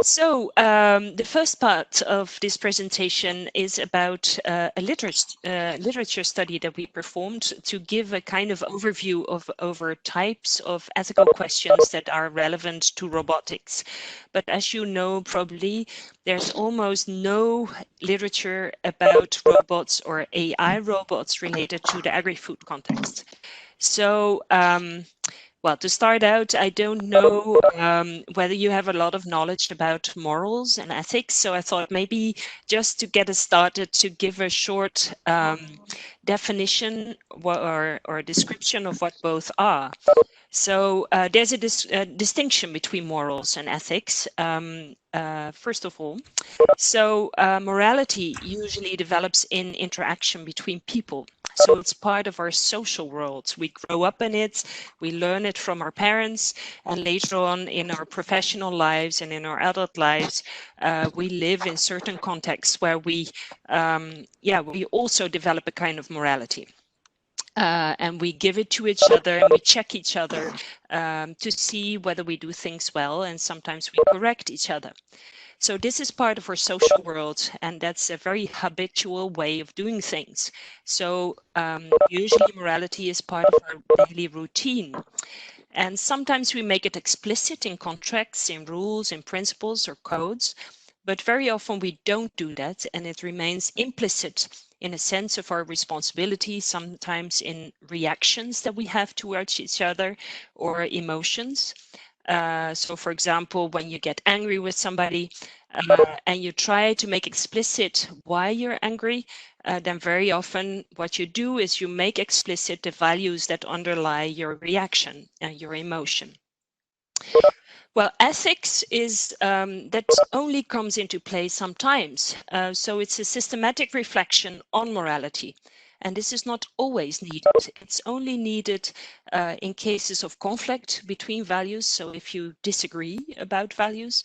So the first part of this presentation is about a literature study that we performed to give a kind of overview of over types of ethical questions that are relevant to robotics. But as you know, probably there's almost no literature about robots or AI robots related to the agri-food context. So well, to start out, I don't know whether you have a lot of knowledge about morals and ethics, so I thought maybe just to get us started to give a short definition or description of what both are. So there's a distinction between morals and ethics, first of all. So morality usually develops in interaction between people. So it's part of our social world. We grow up in it, we learn it from our parents, and later on in our professional lives and in our adult lives, we live in certain contexts where we also develop a kind of morality. And we give it to each other and we check each other to see whether we do things well, and sometimes we correct each other. So this is part of our social world, and that's a very habitual way of doing things. So usually morality is part of our daily routine. And sometimes we make it explicit in contracts, in rules, in principles or codes, but very often we don't do that, and it remains implicit in a sense of our responsibility, sometimes in reactions that we have towards each other or emotions. So for example, when you get angry with somebody and you try to make explicit why you're angry, then very often what you do is you make explicit the values that underlie your reaction and your emotion. Well, ethics is that only comes into play sometimes. So it's a systematic reflection on morality. And this is not always needed. It's only needed in cases of conflict between values. So if you disagree about values,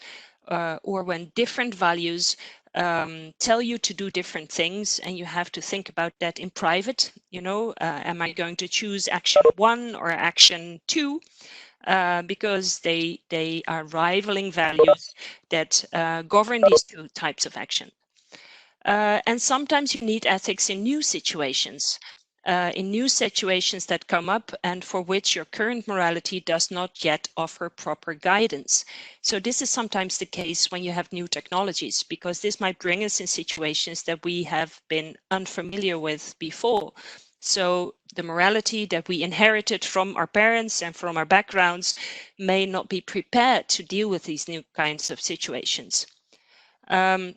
or when different values tell you to do different things and you have to think about that in private, you know, am I going to choose action 1 or action 2? Because they are rivaling values that govern these two types of action. And sometimes you need ethics in new situations that come up and for which your current morality does not yet offer proper guidance. So this is sometimes the case when you have new technologies, because this might bring us in situations that we have been unfamiliar with before. So the morality that we inherited from our parents and from our backgrounds may not be prepared to deal with these new kinds of situations.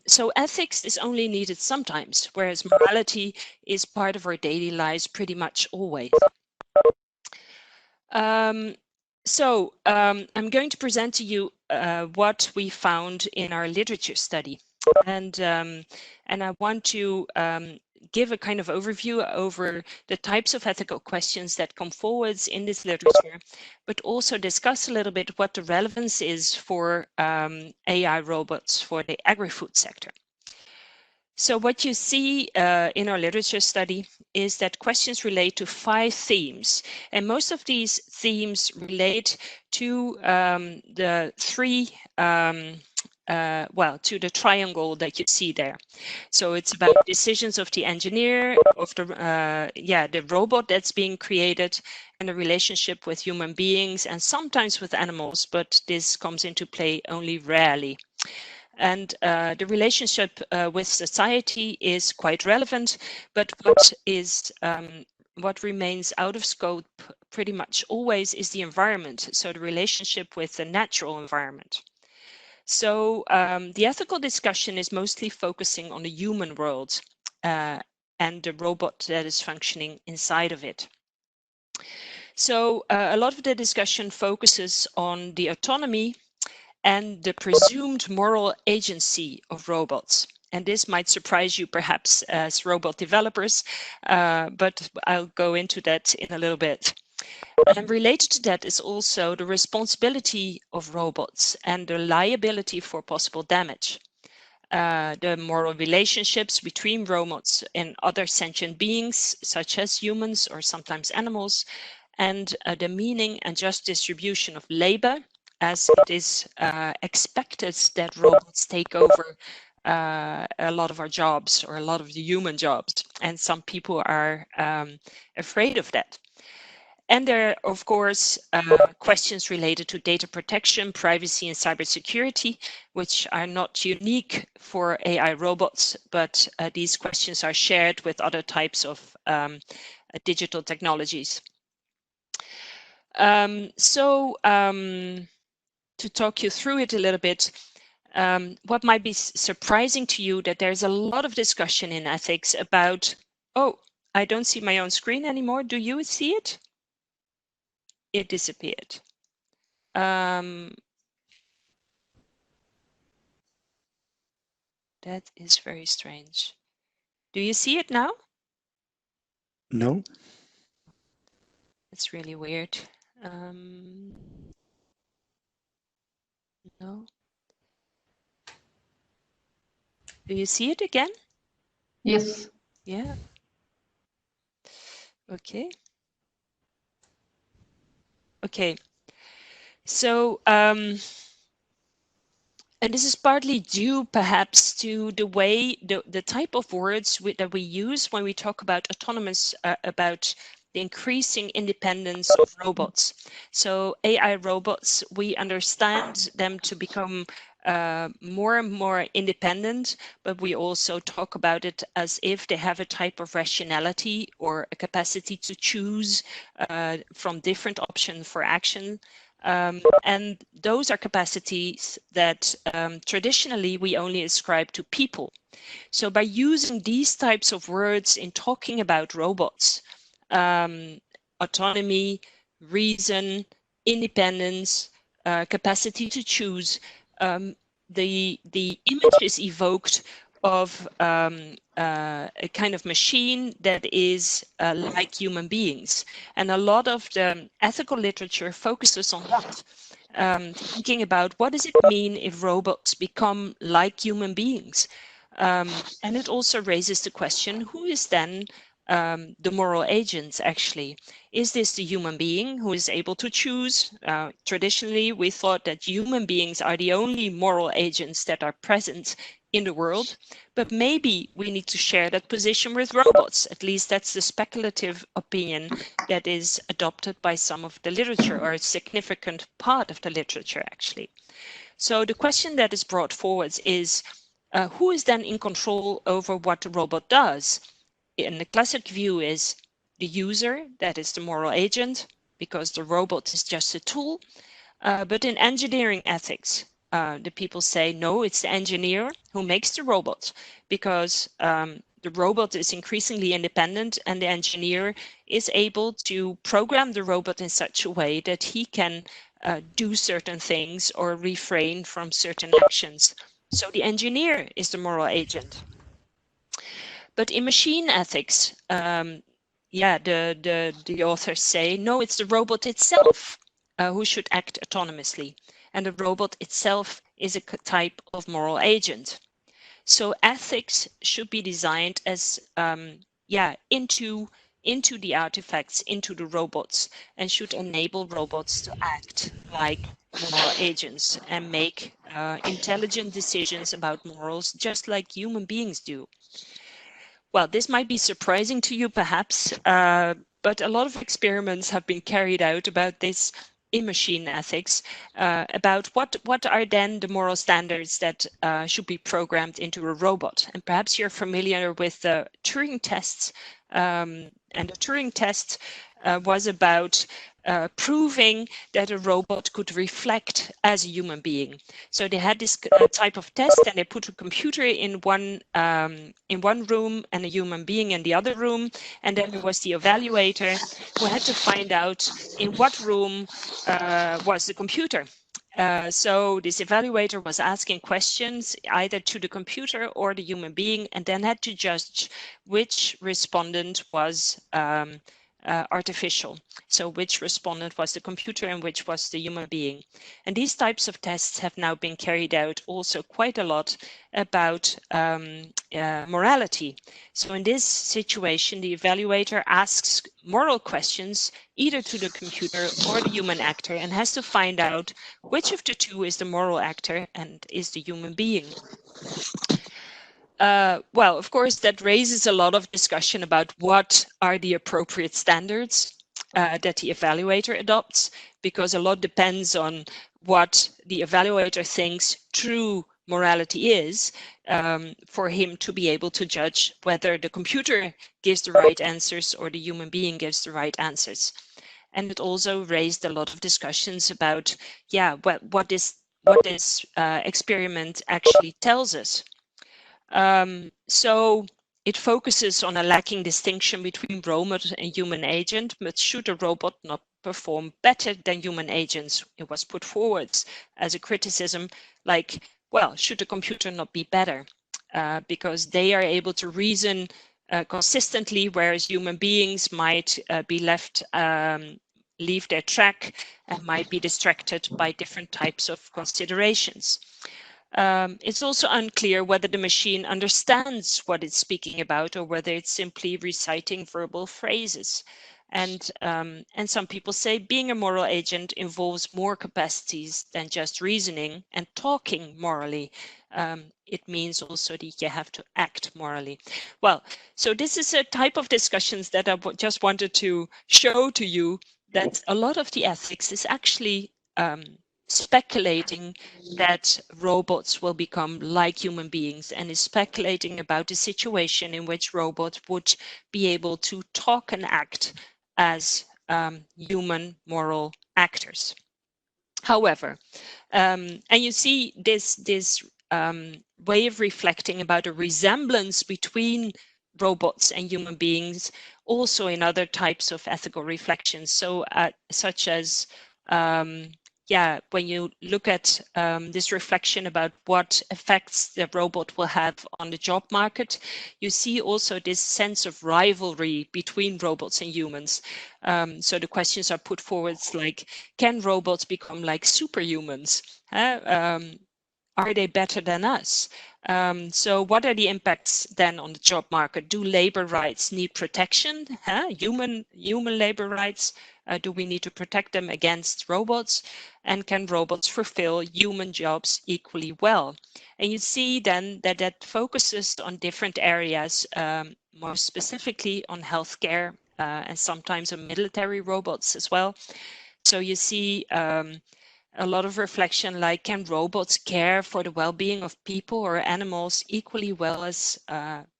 So ethics is only needed sometimes, whereas morality is part of our daily lives pretty much always. I'm going to present to you what we found in our literature study. And I want to give a kind of overview over the types of ethical questions that come forwards in this literature, but also discuss a little bit what the relevance is for AI robots for the agri-food sector. So what you see in our literature study is that questions relate to 5 themes, and most of these themes relate to the 3 to the triangle that you see there. So it's about decisions of the engineer, of the robot that's being created, and the relationship with human beings and sometimes with animals, but this comes into play only rarely. And the relationship with society is quite relevant, but what remains out of scope pretty much always is the environment, so the relationship with the natural environment. So the ethical discussion is mostly focusing on the human world and the robot that is functioning inside of it. So a lot of the discussion focuses on the autonomy and the presumed moral agency of robots. And this might surprise you perhaps as robot developers, but I'll go into that in a little bit. And related to that is also the responsibility of robots and the liability for possible damage. The moral relationships between robots and other sentient beings, such as humans or sometimes animals, and the meaning and just distribution of labor, as it is expected that robots take over a lot of our jobs, or a lot of the human jobs, and some people are afraid of that. And there are, of course, questions related to data protection, privacy, and cybersecurity, which are not unique for AI robots, but these questions are shared with other types of digital technologies. To talk you through it a little bit, what might be surprising to you, that there's a lot of discussion in ethics about, oh, I don't see my own screen anymore. Do you see it? It disappeared. That is very strange. Do you see it now? No. It's really weird. No. Do you see it again? Yes. Yeah. Okay. Okay. So, and this is partly due perhaps to the way, the type of words that we use when we talk about autonomous, about the increasing independence of robots. So AI robots, we understand them to become more and more independent, but we also talk about it as if they have a type of rationality or a capacity to choose from different options for action. And those are capacities that traditionally we only ascribe to people. So by using these types of words in talking about robots, autonomy, reason, independence, capacity to choose, the image is evoked of a kind of machine that is like human beings. And a lot of the ethical literature focuses on that, thinking about what does it mean if robots become like human beings? And it also raises the question, who is then the moral agents actually? Is this the human being who is able to choose? Traditionally, we thought that human beings are the only moral agents that are present in the world, but maybe we need to share that position with robots. At least that's the speculative opinion that is adopted by some of the literature, or a significant part of the literature actually. So the question that is brought forward is, who is then in control over what the robot does? And the classic view is the user, that is the moral agent, because the robot is just a tool. But in engineering ethics, the people say, no, it's the engineer who makes the robot, because the robot is increasingly independent, and the engineer is able to program the robot in such a way that he can do certain things or refrain from certain actions. So the engineer is the moral agent. But in machine ethics, the authors say, no, it's the robot itself who should act autonomously. And the robot itself is a type of moral agent. So ethics should be designed as, into the artifacts, into the robots, and should enable robots to act like moral agents and make intelligent decisions about morals, just like human beings do. Well, this might be surprising to you, perhaps, but a lot of experiments have been carried out about this in machine ethics, about what are then the moral standards that should be programmed into a robot. And perhaps you're familiar with the Turing tests, and the Turing test was about proving that a robot could reflect as a human being. So they had this type of test, and they put a computer in one room and a human being in the other room, and then there was the evaluator who had to find out in what room was the computer. So this evaluator was asking questions either to the computer or the human being, and then had to judge which respondent was artificial. So which respondent was the computer and which was the human being. And these types of tests have now been carried out also quite a lot about morality. So in this situation, the evaluator asks moral questions either to the computer or the human actor and has to find out which of the two is the moral actor and is the human being. Well, of course, that raises a lot of discussion about what are the appropriate standards that the evaluator adopts, because a lot depends on what the evaluator thinks true morality is for him to be able to judge whether the computer gives the right answers or the human being gives the right answers. And it also raised a lot of discussions about, yeah, what this experiment actually tells us. So it focuses on a lacking distinction between robot and human agent, but should a robot not perform better than human agents? It was put forward as a criticism, like, well, should the computer not be better? Because they are able to reason consistently, whereas human beings might be left leave their track and might be distracted by different types of considerations. It's also unclear whether the machine understands what it's speaking about or whether it's simply reciting verbal phrases. And some people say being a moral agent involves more capacities than just reasoning and talking morally. It means also that you have to act morally. Well, so this is a type of discussions that I just wanted to show to you, that a lot of the ethics is actually speculating that robots will become like human beings, and is speculating about a situation in which robots would be able to talk and act as human moral actors. However, and you see this way of reflecting about a resemblance between robots and human beings also in other types of ethical reflections. So such as yeah, when you look at this reflection about what effects the robot will have on the job market, you see also this sense of rivalry between robots and humans. So the questions are put forward like, can robots become like superhumans? Are they better than us? So what are the impacts then on the job market? Do labor rights need protection? Human labor rights? Do we need to protect them against robots? And can robots fulfill human jobs equally well? And you see then that that focuses on different areas, more specifically on healthcare and sometimes on military robots as well. So you see a lot of reflection like, can robots care for the well-being of people or animals equally well as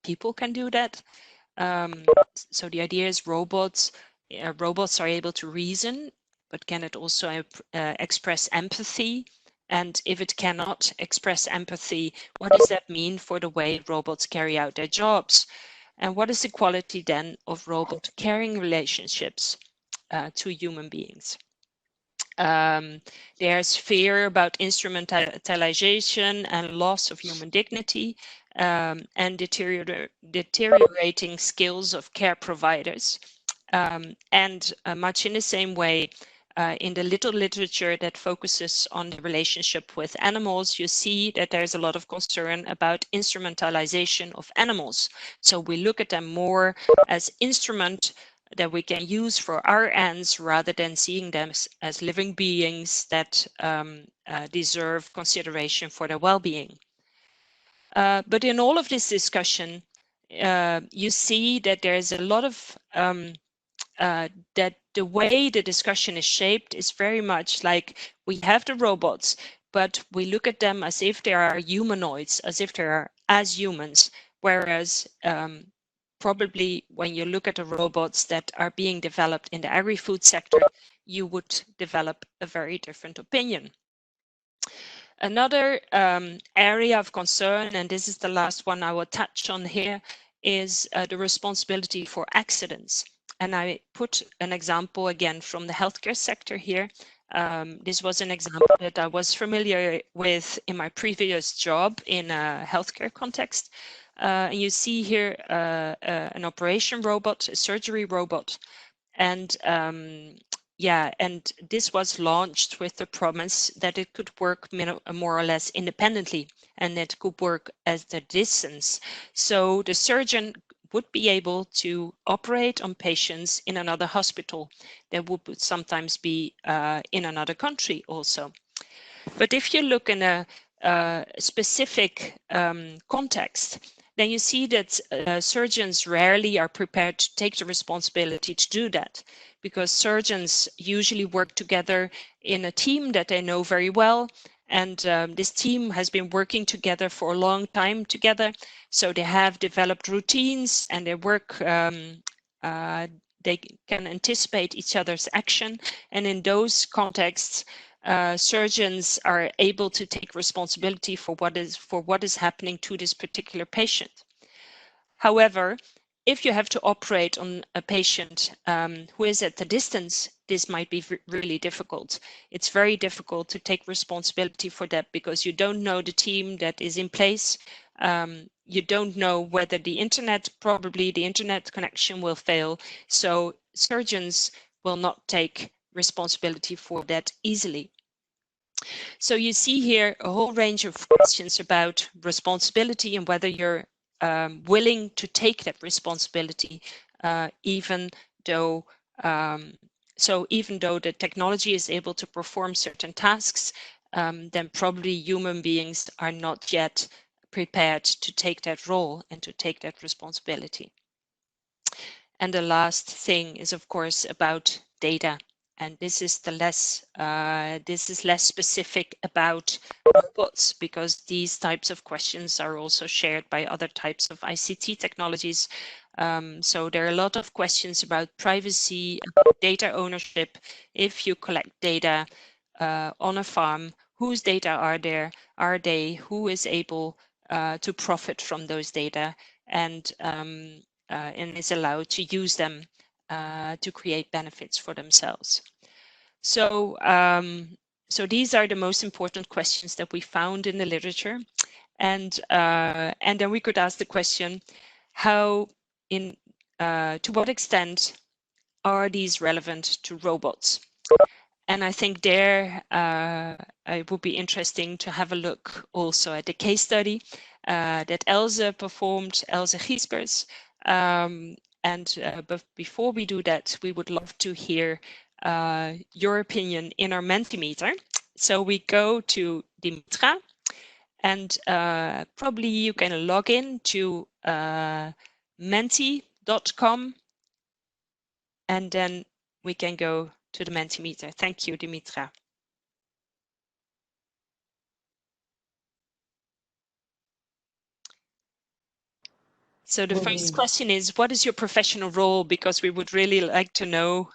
people can do that? So the idea is robots are able to reason, but can it also express empathy? And if it cannot express empathy, what does that mean for the way robots carry out their jobs? And what is the quality then of robot caring relationships to human beings? There's fear about instrumentalization and loss of human dignity, and deteriorating skills of care providers. And much in the same way, in the little literature that focuses on the relationship with animals, you see that there's a lot of concern about instrumentalization of animals. So we look at them more as instrument that we can use for our ends rather than seeing them as living beings that deserve consideration for their well-being. But in all of this discussion, you see that there's a lot of that the way the discussion is shaped is very much like, we have the robots, but we look at them as if they are humanoids, as if they are as humans, whereas probably when you look at the robots that are being developed in the agri-food sector, you would develop a very different opinion. Another area of concern, and this is the last one I will touch on here, is the responsibility for accidents. And I put an example again from the healthcare sector here. This was an example that I was familiar with in my previous job in a healthcare context. And you see here an operation robot, a surgery robot, And yeah, and this was launched with the promise that it could work more or less independently and it could work at a distance. So the surgeon would be able to operate on patients in another hospital that would sometimes be in another country also. But if you look in a specific context, then you see that surgeons rarely are prepared to take the responsibility to do that, because surgeons usually work together in a team that they know very well. And this team has been working together for a long time together. So they have developed routines and they work, they can anticipate each other's action. And in those contexts, surgeons are able to take responsibility for what is happening to this particular patient. However, if you have to operate on a patient who is at a distance, this might be really difficult. It's very difficult to take responsibility for that because you don't know the team that is in place. You don't know whether probably the internet connection will fail. So surgeons will not take responsibility for that easily. So you see here a whole range of questions about responsibility and whether you're willing to take that responsibility, even though even though the technology is able to perform certain tasks, then probably human beings are not yet prepared to take that role and to take that responsibility. And the last thing is, of course, about data. And this is less specific about robots, because these types of questions are also shared by other types of ICT technologies. So there are a lot of questions about privacy, about data ownership. If you collect data on a farm, whose data are they? Who is able to profit from those data? And is allowed to use them to create benefits for themselves. So, so these are the most important questions that we found in the literature, and then we could ask the question, how to what extent are these relevant to robots? And I think there it would be interesting to have a look also at the case study that Else performed, Else Giespers. But before we do that, we would love to hear your opinion in our Mentimeter. So we go to Dimitra, and probably you can log in to menti.com, and then we can go to the Mentimeter. Thank you, Dimitra. So the first question is, what is your professional role? Because we would really like to know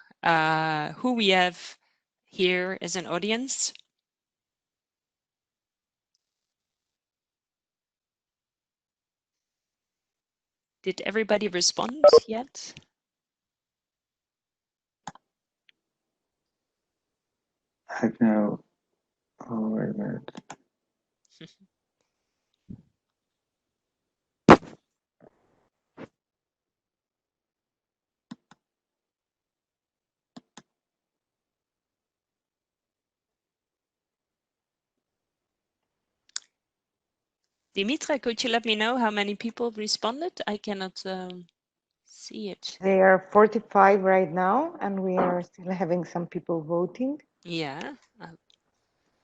who we have here as an audience. Did everybody respond yet? I know. Oh, wait a minute. Dimitra, could you let me know how many people responded? I cannot see it. There are 45 right now, and we are still having some people voting. Yeah.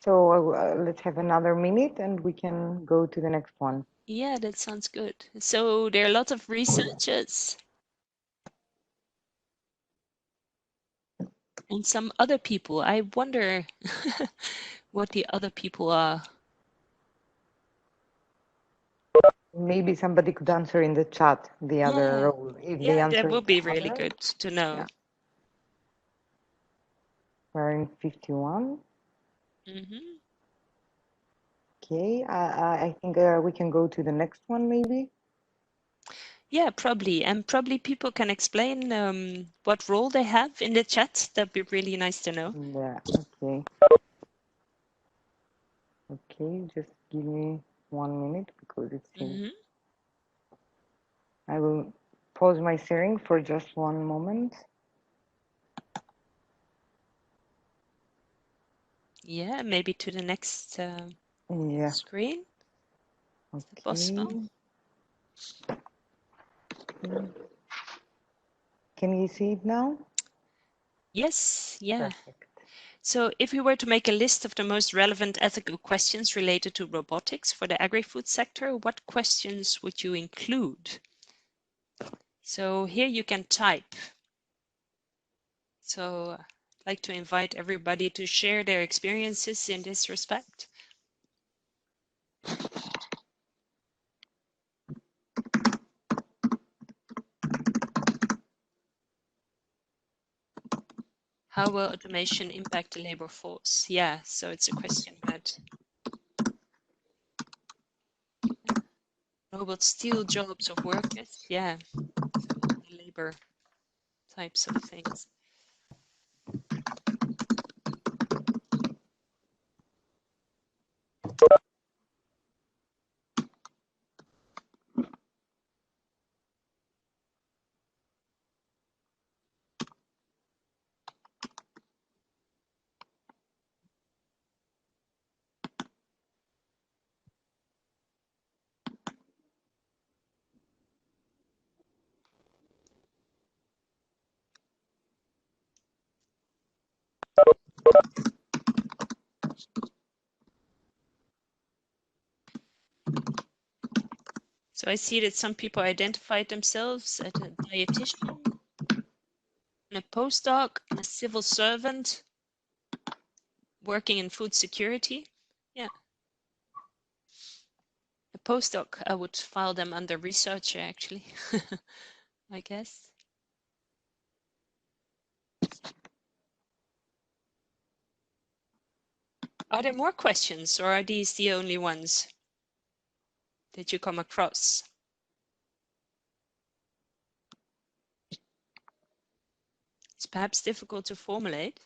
So let's have another minute and we can go to the next one. Yeah, that sounds good. So there are a lot of researchers and some other people. I wonder what the other people are. Maybe somebody could answer in the chat the other role. If they answer, that would be really good to know. Yeah. We're in 51. Okay, I think we can go to the next one, maybe. Yeah, probably. And probably people can explain what role they have in the chat. That'd be really nice to know. Yeah, okay. Okay, just give me 1 minute because it seems. I will pause my sharing for just 1 moment. Yeah, maybe to the next Yeah. screen. Is that possible? Okay. Can you see it now? Yes, yeah. Perfect. So if we were to make a list of the most relevant ethical questions related to robotics for the agri-food sector, what questions would you include? So here you can type. So I'd like to invite everybody to share their experiences in this respect. How will automation impact the labor force? Yeah, so it's a question that robots steal jobs of workers. Yeah, so all the labor types of things. So I see that some people identified themselves as a dietitian, and a postdoc, and a civil servant working in food security. Yeah. A postdoc, I would file them under researcher actually, I guess. Are there more questions, or are these the only ones that you come across? It's perhaps difficult to formulate.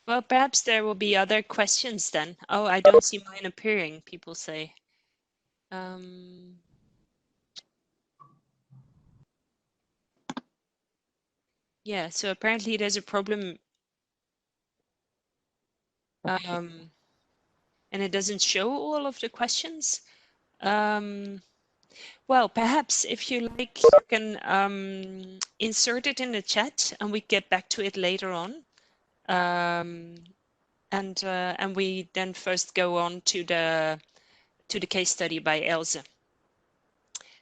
Well, perhaps there will be other questions then. Oh, I don't see mine appearing, people say. Yeah, so apparently there's a problem, and it doesn't show all of the questions. Well, perhaps if you like, you can insert it in the chat and we get back to it later on. And we then first go on to the case study by Elze.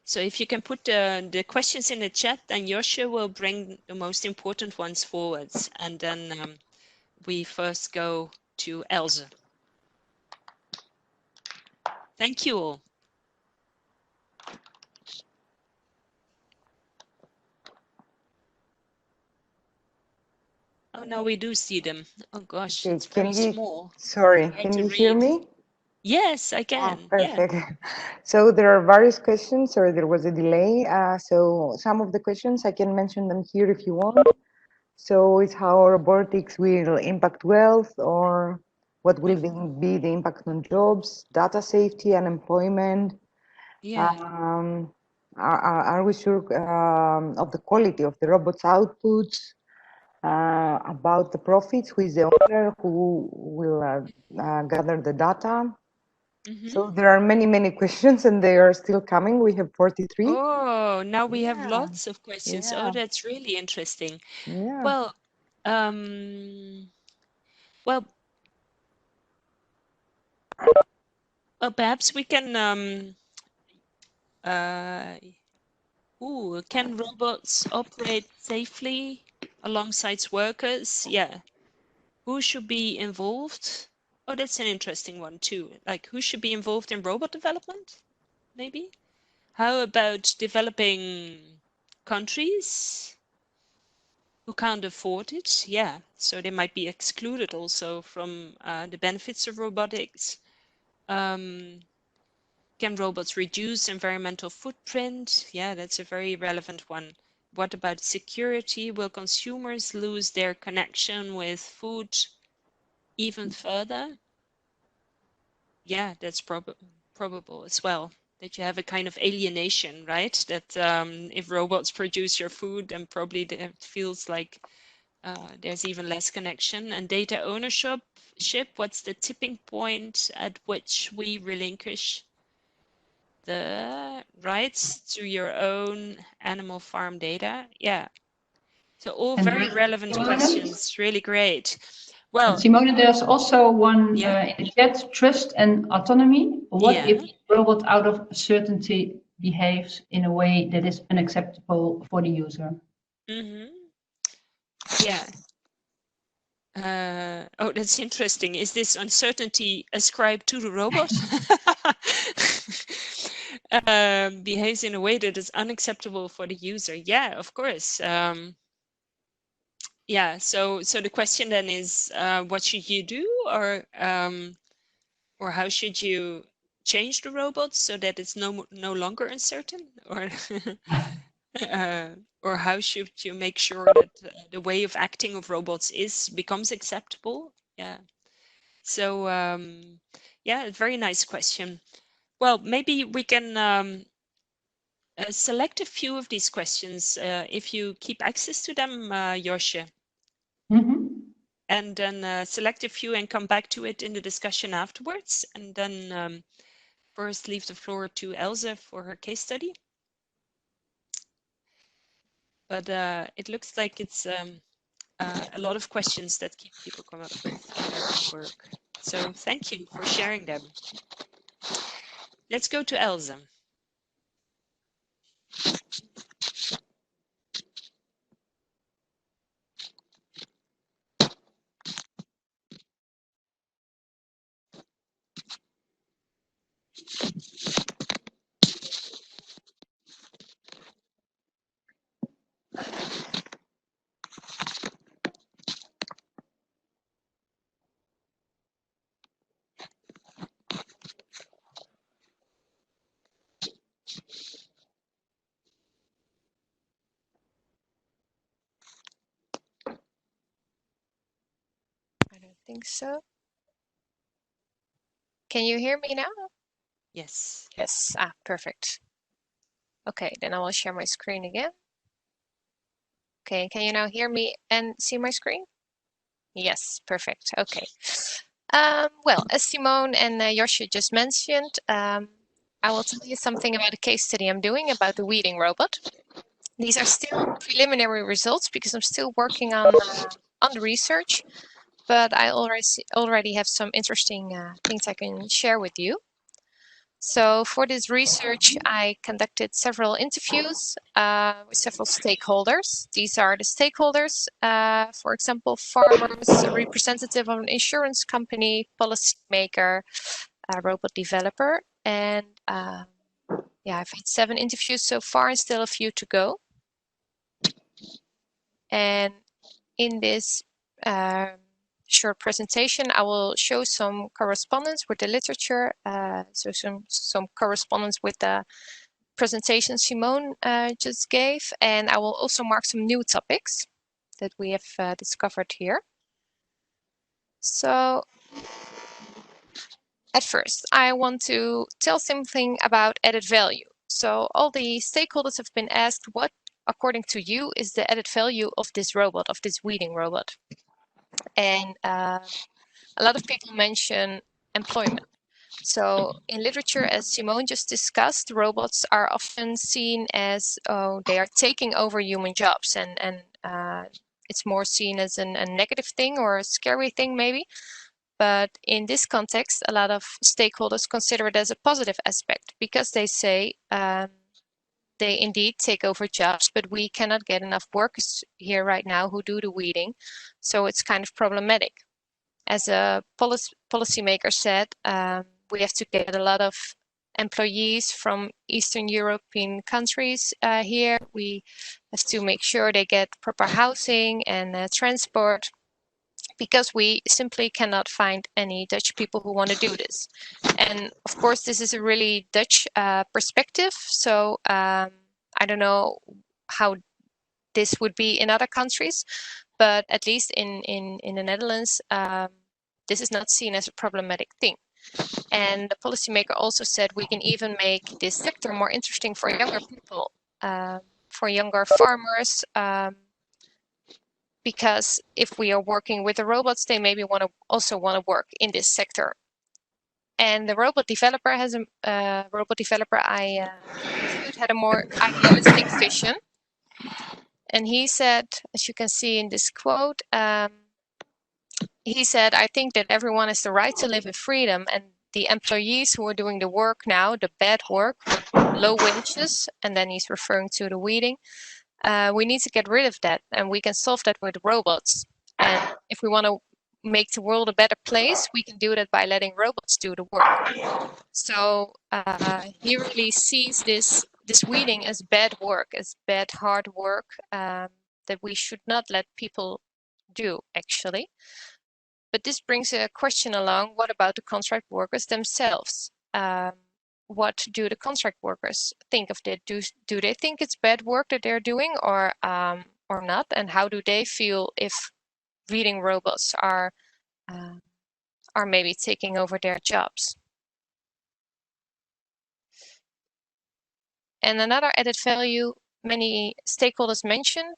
So if you can put the questions in the chat, then Joshua will bring the most important ones forwards, and then we first go to Elze. Thank you all. Oh, no, we do see them. Oh gosh, Okay, it's very small. sorry, Hard can to you hear read. me? Yes, I Oh, can. perfect. So there are various questions, or there was a delay. So some of the questions, I can mention them here if you want. So it's how robotics will impact wealth, or what will be the impact on jobs, data safety, unemployment. Yeah. Are we sure of the quality of the robot's outputs? About the profits, who is the owner, who will gather the data? So there are many, many questions, and they are still coming. We have 43. Oh, now we have Yeah, lots of questions. Oh, yeah, that's really interesting. yeah. Well, well, perhaps we can can robots operate safely alongside workers? Yeah. Who should be involved? Oh, that's an interesting one too. Like, who should be involved in robot development? Maybe. How about developing countries who can't afford it? Yeah, so they might be excluded also from the benefits of robotics. Can robots reduce environmental footprint? Yeah, that's a very relevant one. What about security? Will consumers lose their connection with food even further? Yeah, that's probable as well. That you have a kind of alienation, right? That if robots produce your food, then probably it feels like there's even less connection. And data ownership, what's the tipping point at which we relinquish the rights to your own animal farm data? Yeah. So all very relevant questions, really great. Well, Simone, there's also one yeah. in the chat, trust and autonomy. What Yeah. if a robot out of certainty behaves in a way that is unacceptable for the user? Mm-hmm. Yeah. Oh, that's interesting. Is this uncertainty ascribed to the robot? Behaves in a way that is unacceptable for the user. Yeah, of course. Yeah, so the question then is, what should you do, or how should you change the robot so that it's no longer uncertain, or how should you make sure that the way of acting of robots becomes acceptable? Yeah. So yeah, very nice question. Well, maybe we can select a few of these questions if you keep access to them, Josje. Mm-hmm. And then select a few and come back to it in the discussion afterwards. And then first leave the floor to Elze for her case study. But it looks like it's a lot of questions that keep people come up with their work. So thank you for sharing them. Let's go to Elze. I don't think so. Can you hear me now? Yes. Yes. Perfect. Okay, then I will share my screen again. Okay, can you now hear me and see my screen? Yes, perfect. Okay. Well, as Simone and Josje just mentioned, I will tell you something about a case study I'm doing about the weeding robot. These are still preliminary results because I'm still working on the research, but I already have some interesting things I can share with you. So for this research, I conducted several interviews with several stakeholders. These are the stakeholders, for example, farmers, a representative of an insurance company, policymaker, a robot developer. And yeah, I've had 7 interviews so far and still a few to go. And in this short presentation, I will show some correspondence with the literature, so some correspondence with the presentation Simone just gave, and I will also mark some new topics that we have discovered here. So at first, I want to tell something about added value. So all the stakeholders have been asked, what, according to you, is the added value of this robot, of this weeding robot? And a lot of people mention employment. So in literature, as Simone just discussed, robots are often seen as, oh, they are taking over human jobs, and it's more seen as a negative thing or a scary thing maybe. But in this context, a lot of stakeholders consider it as a positive aspect because they say they indeed take over jobs, but we cannot get enough workers here right now who do the weeding. So it's kind of problematic. As a policymaker said, we have to get a lot of employees from Eastern European countries here. We have to make sure they get proper housing and transport, because we simply cannot find any Dutch people who want to do this. And of course, this is a really Dutch perspective. So I don't know how this would be in other countries, but at least in the Netherlands, this is not seen as a problematic thing. And the policymaker also said we can even make this sector more interesting for younger people, for younger farmers, because if we are working with the robots, they maybe also want to work in this sector. And the robot developer has a robot developer I interviewed had a more idealistic vision. And he said, as you can see in this quote, he said, "I think that everyone has the right to live in freedom, and the employees who are doing the work now, the bad work, low wages," and then he's referring to the weeding, "we need to get rid of that, and we can solve that with robots. And if we want to make the world a better place, we can do that by letting robots do the work." So he really sees this weeding as bad work, as bad hard work that we should not let people do, actually. But this brings a question along: what about the contract workers themselves? What do the contract workers think of that? Do they think it's bad work that they're doing, or not? And how do they feel if reading robots are maybe taking over their jobs? And another added value many stakeholders mention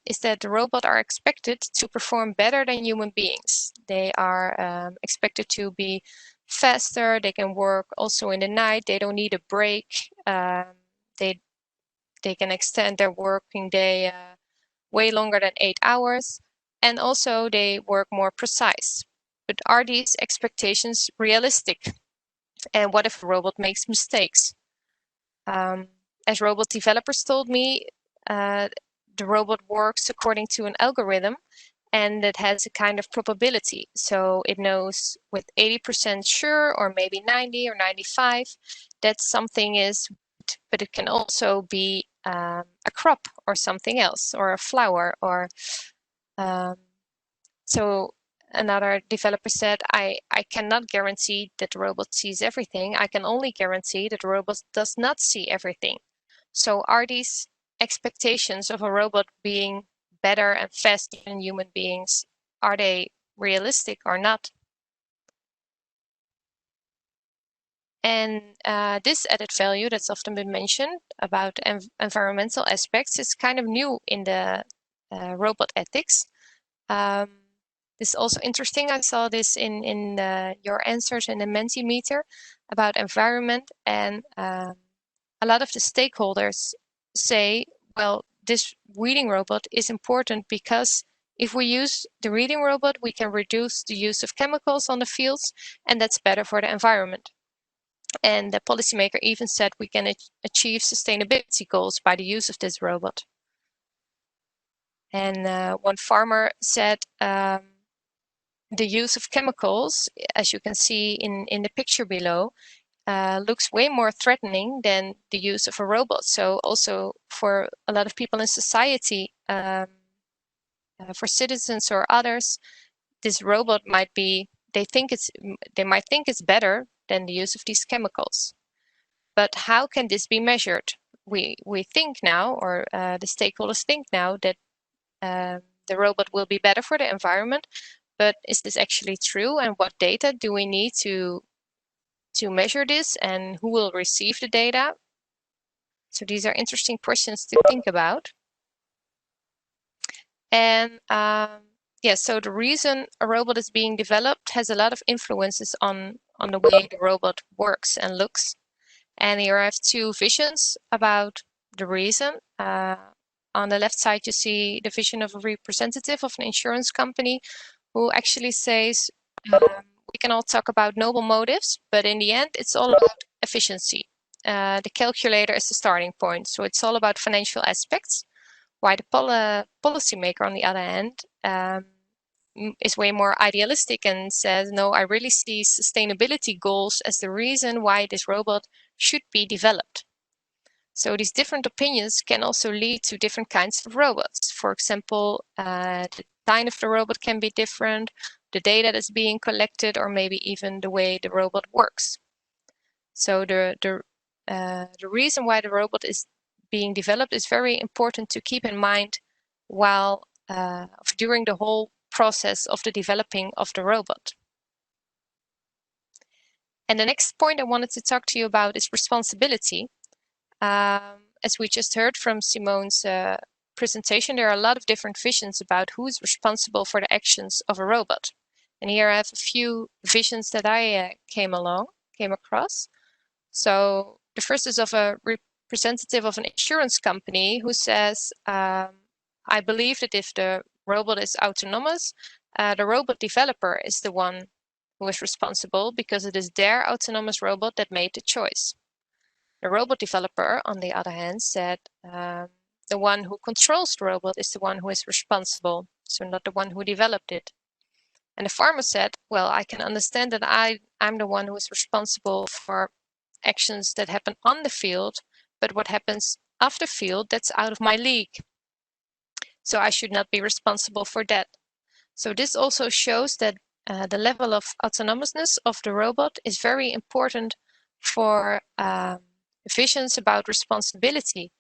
is that the robots are expected to perform better than human beings. They are expected to be faster. They can work also in the night. They don't need a break. They can extend their working day way longer than 8 hours. And also they work more precise. But are these expectations realistic? And what if a robot makes mistakes? As robot developers told me, the robot works according to an algorithm, and it has a kind of probability. So it knows with 80% sure, or maybe 90 or 95, that something is, but it can also be a crop or something else, or a flower, or so another developer said, I cannot guarantee that the robot sees everything. I can only guarantee that the robot does not see everything. So are these expectations of a robot being better and faster than human beings, are they realistic or not? And this added value that's often been mentioned about environmental aspects is kind of new in the robot ethics. This is also interesting. I saw this in your answers in the Mentimeter about environment, and a lot of the stakeholders say, well, this weeding robot is important because if we use the reading robot, we can reduce the use of chemicals on the fields, and that's better for the environment. And the policymaker even said we can achieve sustainability goals by the use of this robot. And one farmer said the use of chemicals, as you can see in the picture below, looks way more threatening than the use of a robot. So also for a lot of people in society, for citizens or others, this robot might be, they might think it's better than the use of these chemicals. But how can this be measured? We think now, or the stakeholders think now, that the robot will be better for the environment, but is this actually true? And what data do we need to measure this, and who will receive the data? So these are interesting questions to think about. And yeah, so the reason a robot is being developed has a lot of influences on the way the robot works and looks. And here I have two visions about the reason. On the left side, you see the vision of a representative of an insurance company who actually says, we can all talk about noble motives, but in the end, it's all about efficiency. The calculator is the starting point. So it's all about financial aspects, while the policymaker, on the other hand, is way more idealistic and says, no, I really see sustainability goals as the reason why this robot should be developed. So these different opinions can also lead to different kinds of robots. For example, the design of the robot can be different, the data that's being collected, or maybe even the way the robot works. So the reason why the robot is being developed is very important to keep in mind while during the whole process of the developing of the robot. And the next point I wanted to talk to you about is responsibility. As we just heard from Simone's presentation, there are a lot of different visions about who is responsible for the actions of a robot. And here I have a few visions that I came across. So the first is of a representative of an insurance company who says, I believe that if the robot is autonomous, the robot developer is the one who is responsible because it is their autonomous robot that made the choice. The robot developer, on the other hand, said the one who controls the robot is the one who is responsible, so not the one who developed it. And the farmer said, well, I can understand that I'm the one who is responsible for actions that happen on the field, but what happens off the field, that's out of my league. So I should not be responsible for that. So this also shows that the level of autonomousness of the robot is very important for visions about responsibility.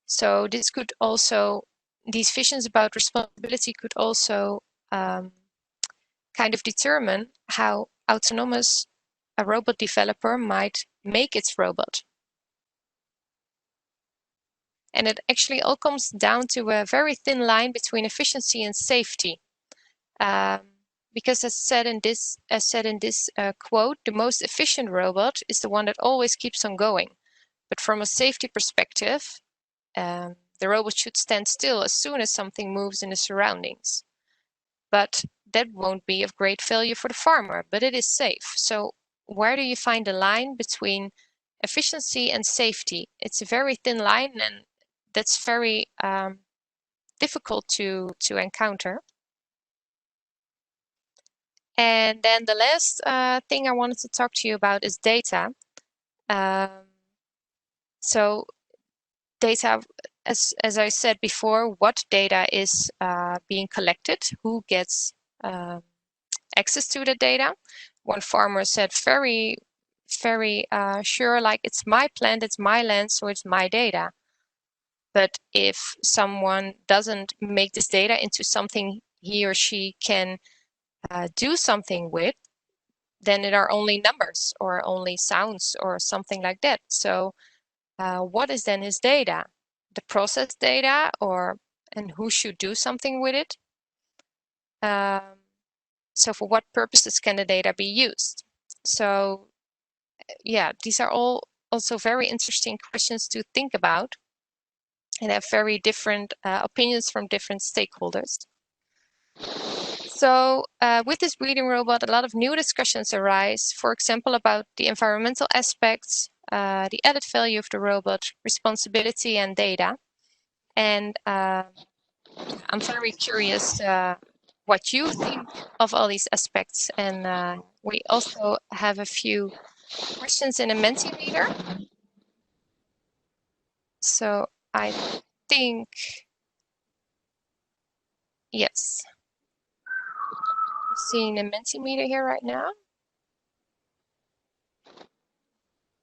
So this could also, these visions about responsibility could also kind of determine how autonomous a robot developer might make its robot. And it actually all comes down to a very thin line between efficiency and safety. Because as said in this quote, the most efficient robot is the one that always keeps on going. But from a safety perspective, the robot should stand still as soon as something moves in the surroundings. But that won't be of great value for the farmer, but it is safe. So where do you find the line between efficiency and safety? It's a very thin line, and that's very difficult to encounter. And then the last thing I wanted to talk to you about is data. So data, as I said before, what data is being collected, who gets access to the data. One farmer said very sure, like, it's my plant, it's my land, so it's my data. But if someone doesn't make this data into something he or she can do something with, then it are only numbers or only sounds or something like that. So what is then his data? The process data, and who should do something with it? So for what purposes can the data be used? So yeah, these are all also very interesting questions to think about, and have very different opinions from different stakeholders. So with this breeding robot, a lot of new discussions arise, for example, about the environmental aspects, the added value of the robot, responsibility and data. And I'm very curious what you think of all these aspects. And we also have a few questions in a Mentimeter. So I think, yes. Seeing a Mentimeter here right now.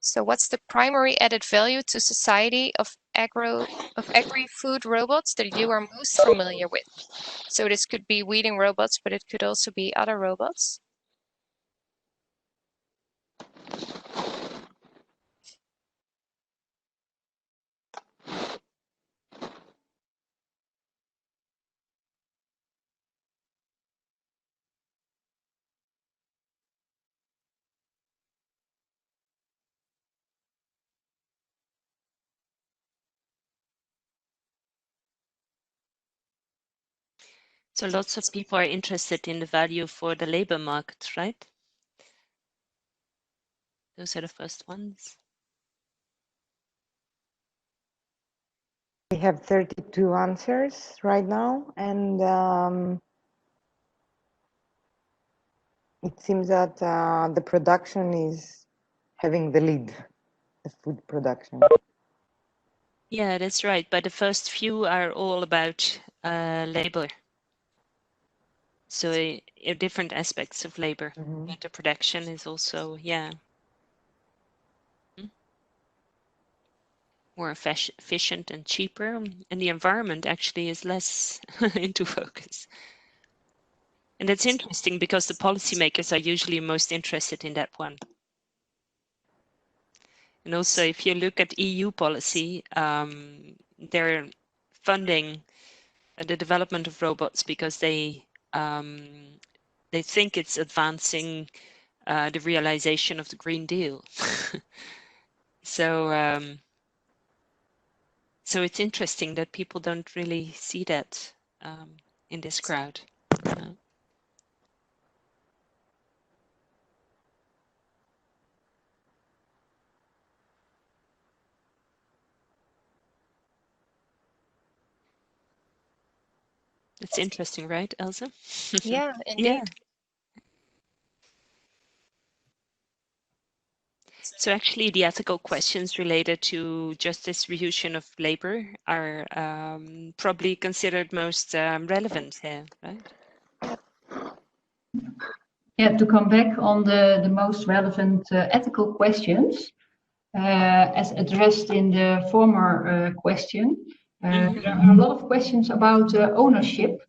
So what's the primary added value to society of agri-food robots that you are most familiar with? So this could be weeding robots, but it could also be other robots. So lots of people are interested in the value for the labor market, right? Those are the first ones. We have 32 answers right now, and it seems that the production is having the lead, the food production. Yeah, that's right. But the first few are all about labor. So different aspects of labor. Mm-hmm. But the production is also, yeah, more efficient and cheaper. And the environment actually is less into focus. And that's interesting because the policymakers are usually most interested in that one. And also, if you look at EU policy, they're funding the development of robots because they think it's advancing the realization of the Green Deal. So so it's interesting that people don't really see that in this crowd. It's interesting, right, Elsa? Yeah, indeed. Yeah. So actually, the ethical questions related to just distribution of labor are probably considered most relevant here, right? Yeah, to come back on the most relevant ethical questions, as addressed in the former question, there are a lot of questions about ownership.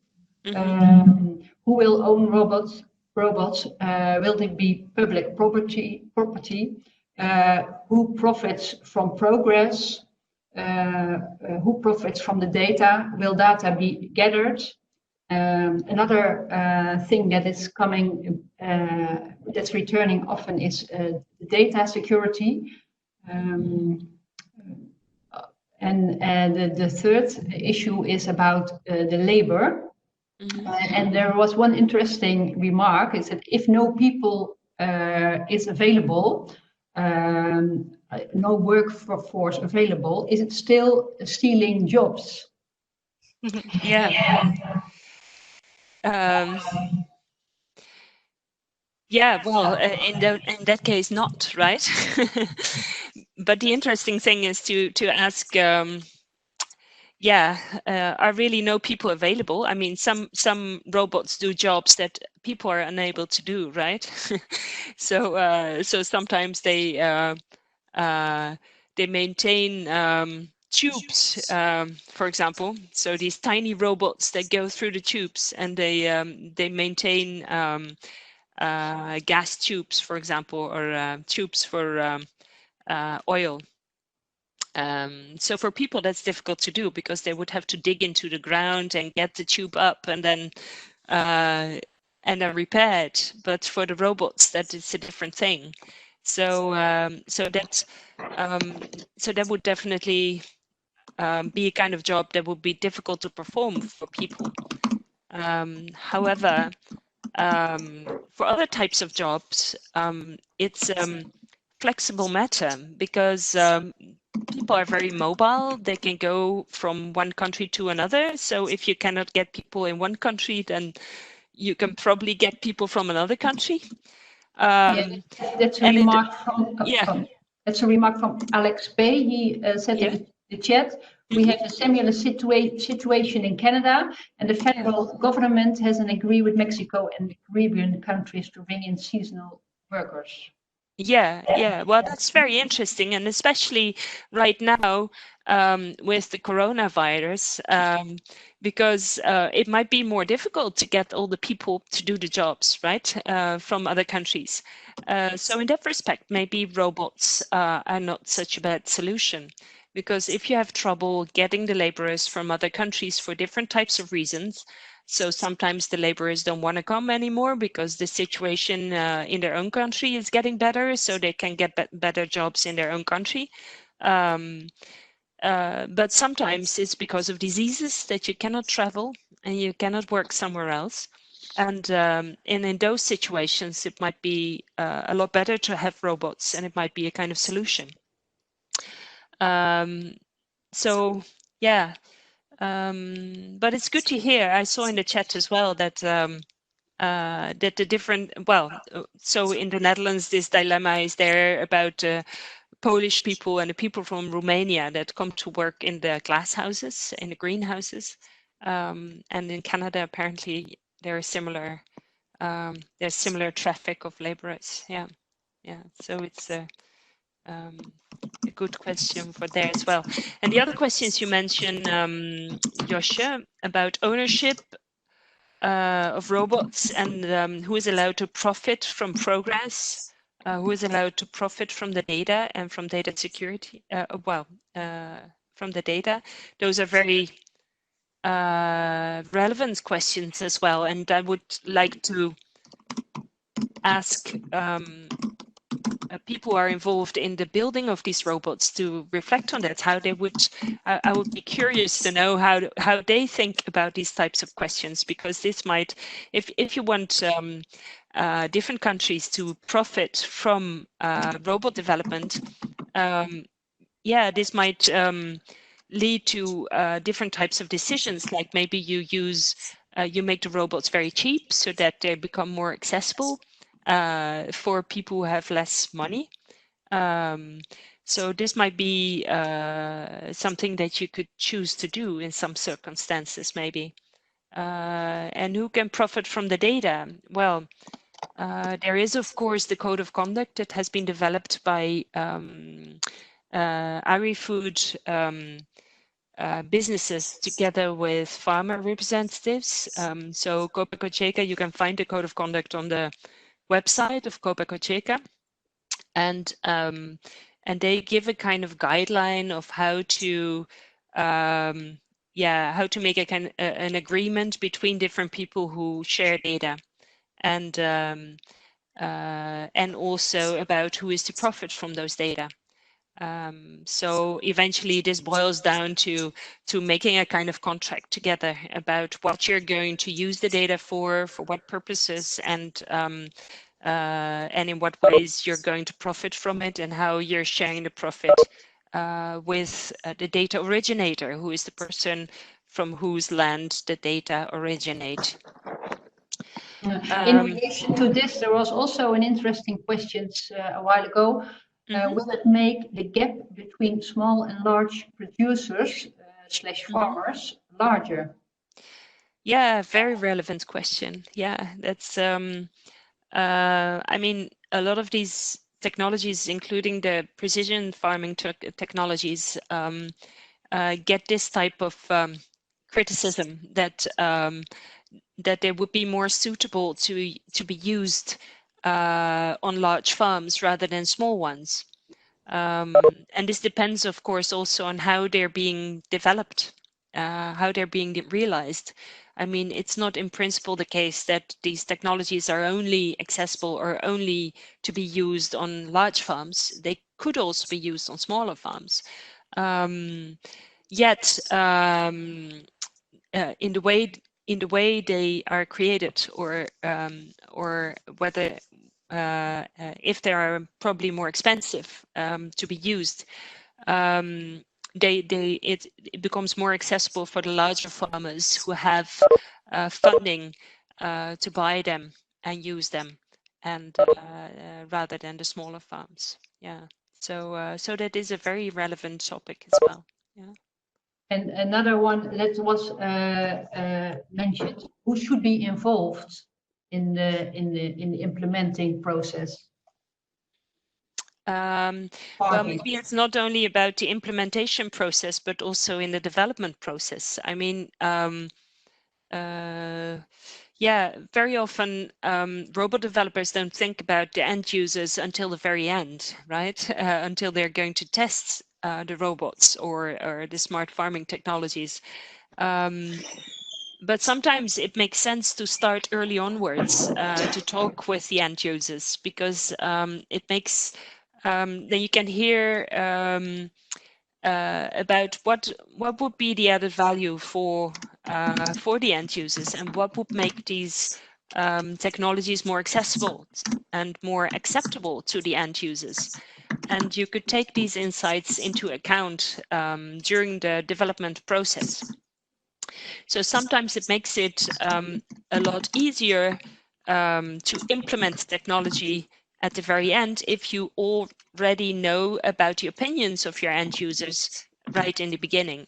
Who will own robots? Will they be public property? Who profits from progress? Who profits from the data? Will data be gathered? Another thing that is coming, that's returning often, is data security. And the third issue is about the labor. And there was one interesting remark, is that if no people is available, no workforce available, is it still stealing jobs? Yeah. Yeah, well, in that case, not, right? But the interesting thing is to ask, yeah, are really no people available? I mean, some robots do jobs that people are unable to do, right? So sometimes they maintain tubes, for example. So these tiny robots that go through the tubes, and they maintain gas tubes, for example, or tubes for oil. So for people, that's difficult to do because they would have to dig into the ground and get the tube up and then repair it. But for the robots, that is a different thing. So that would definitely be a kind of job that would be difficult to perform for people. However, for other types of jobs, it's flexible matter because people are very mobile. They can go from one country to another. So if you cannot get people in one country, then you can probably get people from another country. That's a remark that's a remark from Alex P. He said in the chat, we have a similar situation in Canada, and the federal government has an agree with Mexico and the Caribbean countries to bring in seasonal workers. Yeah. Well, that's very interesting, and especially right now with the coronavirus, because it might be more difficult to get all the people to do the jobs, right, from other countries. So in that respect, maybe robots are not such a bad solution, because if you have trouble getting the laborers from other countries for different types of reasons, so sometimes the laborers don't want to come anymore because the situation in their own country is getting better, so they can get better jobs in their own country. But sometimes it's because of diseases that you cannot travel and you cannot work somewhere else. And in those situations, it might be a lot better to have robots, and it might be a kind of solution. So yeah. But it's good to hear. I saw in the chat as well that that the different, so in the Netherlands, this dilemma is there about Polish people and the people from Romania that come to work in the glass houses, in the greenhouses. And in Canada, apparently, there's similar traffic of laborers. Yeah. So it's a good question for there as well. And the other questions you mentioned, Josje, about ownership of robots and who is allowed to profit from progress, who is allowed to profit from the data and from data security, from the data. Those are very relevant questions as well. And I would like to ask people who are involved in the building of these robots to reflect on that, how they would, I would be curious to know how they think about these types of questions, because this might, if you want different countries to profit from robot development, yeah, this might lead to different types of decisions, like maybe you use, you make the robots very cheap so that they become more accessible for people who have less money. So this might be something that you could choose to do in some circumstances, maybe. And who can profit from the data? Well, there is, of course, the code of conduct that has been developed by agri-food businesses together with farmer representatives. So Copa Cocheca, you can find the code of conduct on the website of Copa Cocheca, and they give a kind of guideline of how to how to make a kind an agreement between different people who share data, and also about who is to profit from those data. So eventually this boils down to making a kind of contract together about what you're going to use the data for what purposes, and in what ways you're going to profit from it, and how you're sharing the profit with the data originator, who is the person from whose land the data originate. In relation to this, there was also an interesting question a while ago. Will it make the gap between small and large producers / farmers larger? Yeah, very relevant question. Yeah, that's I mean, a lot of these technologies, including the precision farming technologies, get this type of criticism that that they would be more suitable to be used on large farms rather than small ones. And this depends, of course, also on how they're being developed, how they're being realized. I mean, it's not in principle the case that these technologies are only accessible or only to be used on large farms. They could also be used on smaller farms. Yet, in the way they are created, or whether if they are probably more expensive to be used, it becomes more accessible for the larger farmers who have funding to buy them and use them, and rather than the smaller farms. Yeah. So so that is a very relevant topic as well. Yeah. And another one that was mentioned: who should be involved in the implementing process? Well, maybe it's not only about the implementation process, but also in the development process. I mean, yeah, very often robot developers don't think about the end users until the very end, right? Until they're going to test the robots or the smart farming technologies. But sometimes it makes sense to start early onwards to talk with the end users, because it makes then you can hear about what would be the added value for the end users, and what would make these technologies more accessible and more acceptable to the end users. And you could take these insights into account during the development process. So sometimes it makes it a lot easier to implement technology at the very end if you already know about the opinions of your end users right in the beginning.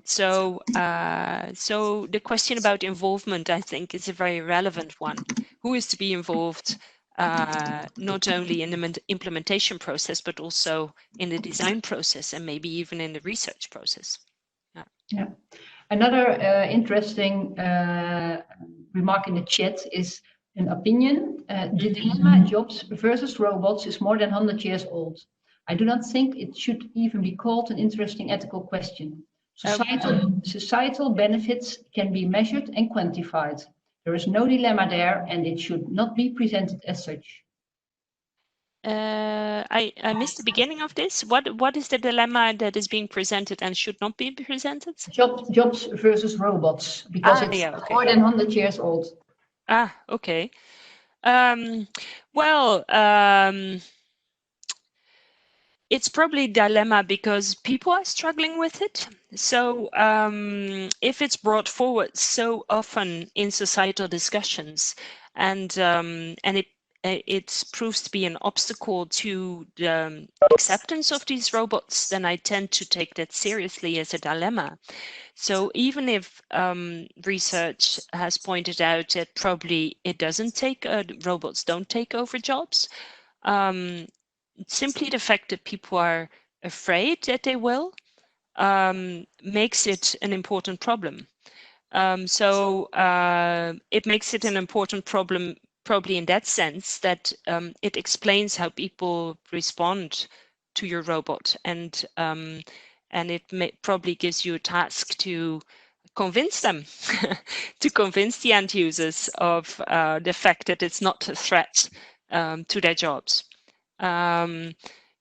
So the question about involvement, I think, is a very relevant one. Who is to be involved, not only in the implementation process, but also in the design process, and maybe even in the research process? Yeah. Another interesting remark in the chat is an opinion. The dilemma jobs versus robots is more than 100 years old. I do not think it should even be called an interesting ethical question. Societal benefits can be measured and quantified. There is no dilemma there, and it should not be presented as such. I missed the beginning of this. What is the dilemma that is being presented and should not be presented? Jobs versus robots, because it's more than 100 years old. Okay. It's probably a dilemma because people are struggling with it. So if it's brought forward so often in societal discussions, and it proves to be an obstacle to the acceptance of these robots, then I tend to take that seriously as a dilemma. So even if research has pointed out that probably it doesn't take, robots don't take over jobs, simply the fact that people are afraid that they will makes it an important problem. It makes it an important problem probably in that sense that it explains how people respond to your robot, and it probably gives you a task to convince them, to convince the end users of the fact that it's not a threat to their jobs.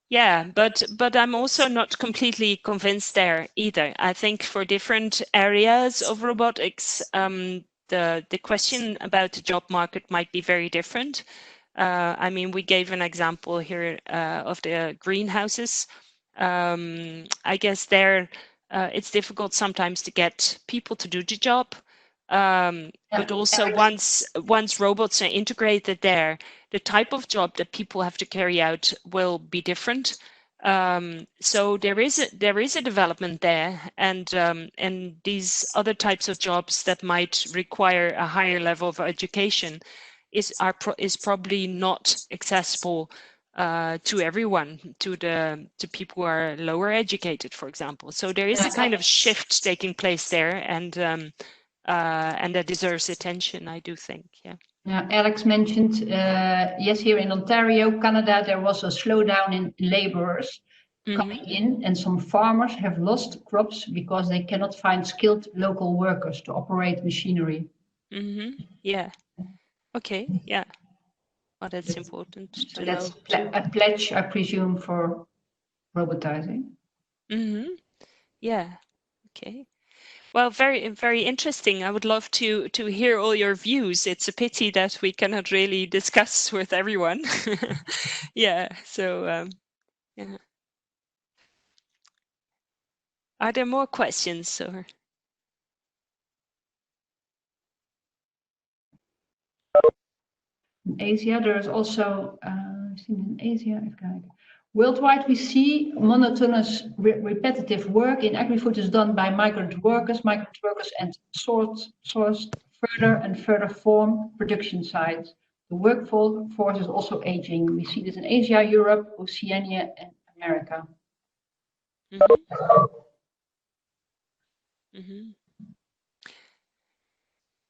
Yeah, but I'm also not completely convinced there either. I think for different areas of robotics, the question about the job market might be very different. I mean, we gave an example here of the greenhouses. I guess there it's difficult sometimes to get people to do the job. But also once robots are integrated there, the type of job that people have to carry out will be different. So there is a development there, and these other types of jobs that might require a higher level of education is probably not accessible to everyone, to people who are lower educated, for example. So there is a kind of shift taking place there, and that deserves attention, I do think. Yeah. Alex mentioned, yes, here in Ontario, Canada, there was a slowdown in laborers coming in, and some farmers have lost crops because they cannot find skilled local workers to operate machinery. Yeah. Okay. Yeah. Well, that's important So to that's know. a pledge, I presume, for robotizing. Yeah. Okay. Well, very, very interesting. I would love to hear all your views. It's a pity that we cannot really discuss with everyone. Yeah. So, yeah. Are there more questions? Or? In Asia, there is also, in Asia, worldwide, we see monotonous, repetitive work in agri-food is done by migrant workers, and sourced further and further from production sites. The workforce is also aging. We see this in Asia, Europe, Oceania, and America.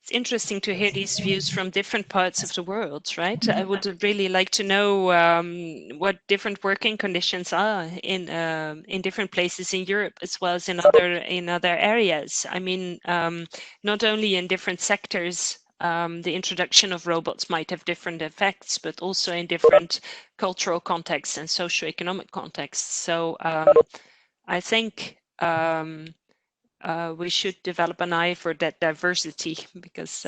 It's interesting to hear these views from different parts of the world, right? I would really like to know what different working conditions are in different places in Europe as well as in other areas. I mean, not only in different sectors, the introduction of robots might have different effects, but also in different cultural contexts and socioeconomic contexts. So I think we should develop an eye for that diversity, because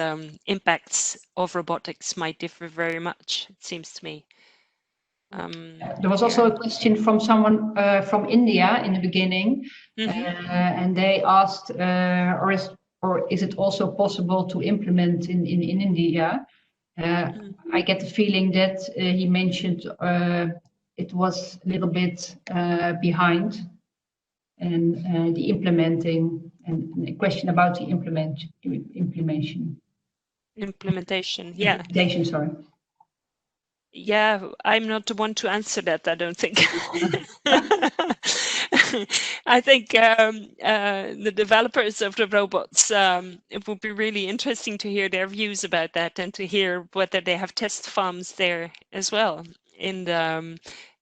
impacts of robotics might differ very much, it seems to me. There was also a question from someone from India in the beginning, and they asked, or is it also possible to implement in India? I get the feeling that he mentioned it was a little bit behind, and the implementing, and a question about the implementation. Yeah. Implementation, sorry. Yeah, I'm not the one to answer that, I don't think. I think the developers of the robots, it would be really interesting to hear their views about that, and to hear whether they have test farms there as well in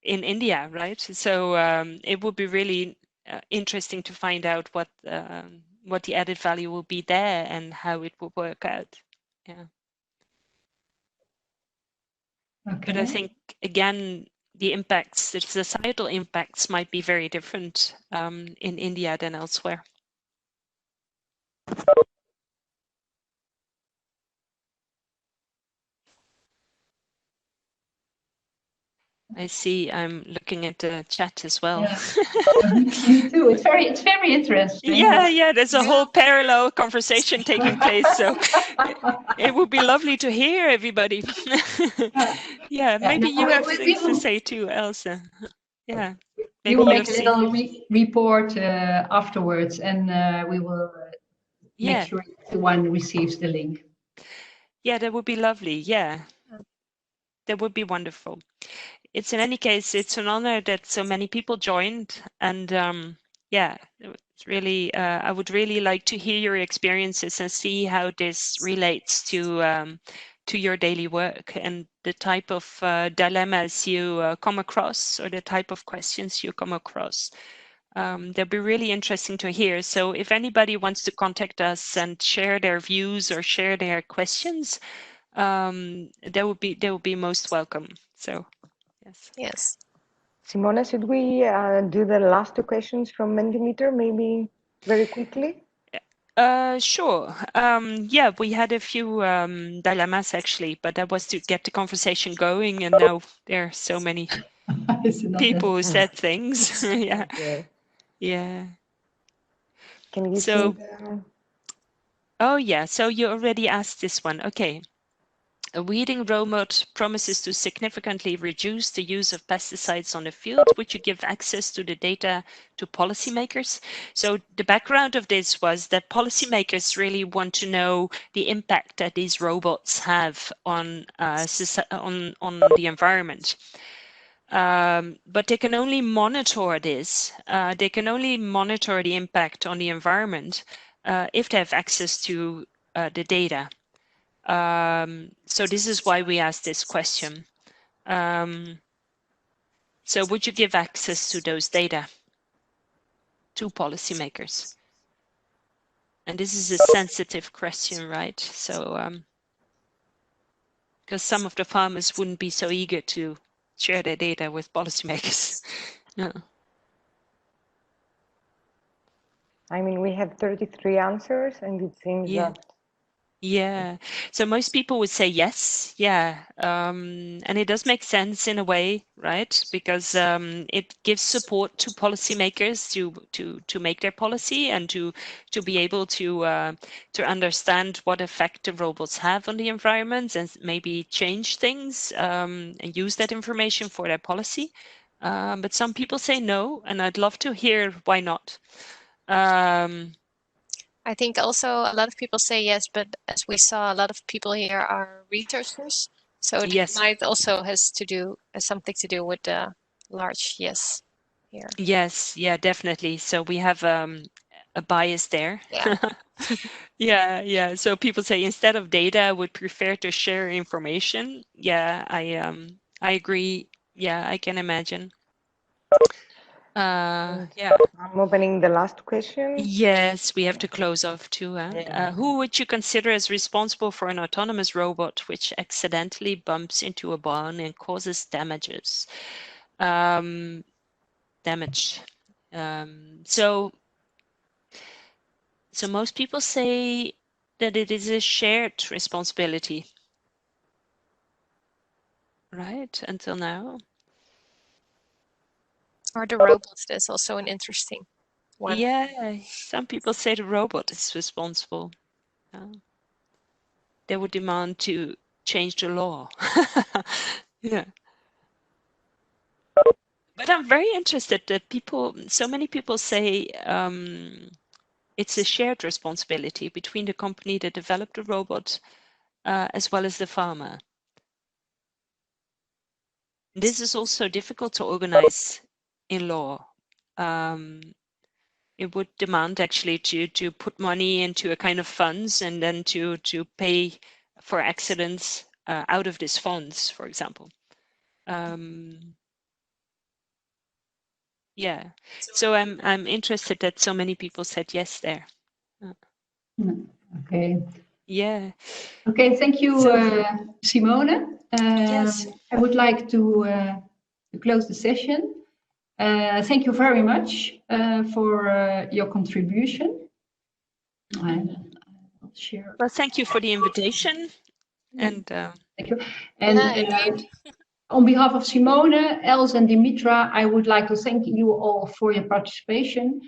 India, right? So it would be really interesting to find out what the added value will be there and how it will work out. Yeah. Okay. But I think, again, the impacts, the societal impacts might be very different in India than elsewhere. I see. I'm looking at the chat as well. Yeah. Me too. It's very interesting. Yeah. There's a whole parallel conversation taking place. So it would be lovely to hear everybody. Yeah, maybe you have things to say too, Elsa. Yeah. We will make a little report afterwards, and we will make sure everyone receives the link. Yeah, that would be lovely. Yeah, that would be wonderful. It's in any case, it's an honor that so many people joined, and yeah, it's really. I would really like to hear your experiences and see how this relates to your daily work and the type of dilemmas you come across or the type of questions you come across. They'll be really interesting to hear. So if anybody wants to contact us and share their views or share their questions, they will be most welcome. So yes. Simona, should we do the last two questions from Mentimeter maybe very quickly? Sure. Yeah, we had a few dilemmas actually, but that was to get the conversation going, and now there are so many people who said things. Yeah. Okay. Yeah. Can you see the... Oh yeah, so you already asked this one. Okay. A weeding robot promises to significantly reduce the use of pesticides on the field. Would you give access to the data to policymakers? So the background of this was that policymakers really want to know the impact that these robots have on the environment. But they can only monitor this. They can only monitor the impact on the environment if they have access to the data. So this is why we asked this question. So would you give access to those data to policymakers? And this is a sensitive question, right? So, because some of the farmers wouldn't be so eager to share their data with policymakers. No. I mean, we have 33 answers, and it seems that... Yeah, so most people would say yes, yeah, and it does make sense in a way, right? Because it gives support to policymakers to make their policy and to be able to understand what effect the robots have on the environment and maybe change things and use that information for their policy. But some people say no, and I'd love to hear why not. I think also a lot of people say yes, but as we saw, a lot of people here are researchers. So it might also has something to do with the large yes here. Yes, yeah, definitely. So we have a bias there. Yeah. Yeah. So people say instead of data, I would prefer to share information. Yeah, I agree. Yeah, I can imagine. Yeah. I'm opening the last question. Yes, we have to close off too. Who would you consider as responsible for an autonomous robot which accidentally bumps into a barn and causes damages? Damage. So most people say that it is a shared responsibility, right? Until now. Or the robots, that's also an interesting one. Yeah, some people say the robot is responsible. They would demand to change the law. Yeah. But I'm very interested that so many people say it's a shared responsibility between the company that developed the robot as well as the farmer. This is also difficult to organize in law. It would demand actually to put money into a kind of funds and then to pay for accidents out of these funds, for example. Yeah. So I'm interested that so many people said yes there. Okay. Yeah. Okay, thank you, Simone. Yes. I would like to close the session. Thank you very much for your contribution. I'll share. Well, thank you for the invitation. And Thank you. And Yeah, indeed. on behalf of Simone, Els, and Dimitra, I would like to thank you all for your participation.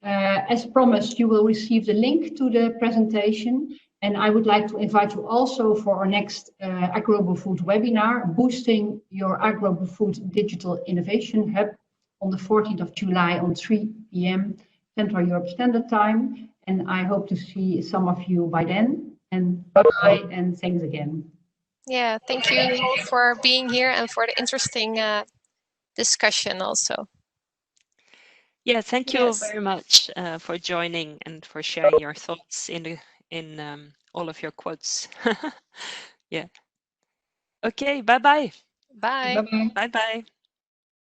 As promised, you will receive the link to the presentation. And I would like to invite you also for our next agri-food webinar, Boosting Your Agri-Food Digital Innovation Hub, on the 14th of July on 3 p.m. Central Europe Standard Time. And I hope to see some of you by then. And bye-bye, and thanks again. Yeah, thank you for being here and for the interesting discussion also. yeah, thank you Yes. very much for joining and for sharing your thoughts in all of your quotes. Yeah. Okay, bye-bye. Bye. Bye-bye. Bye-bye.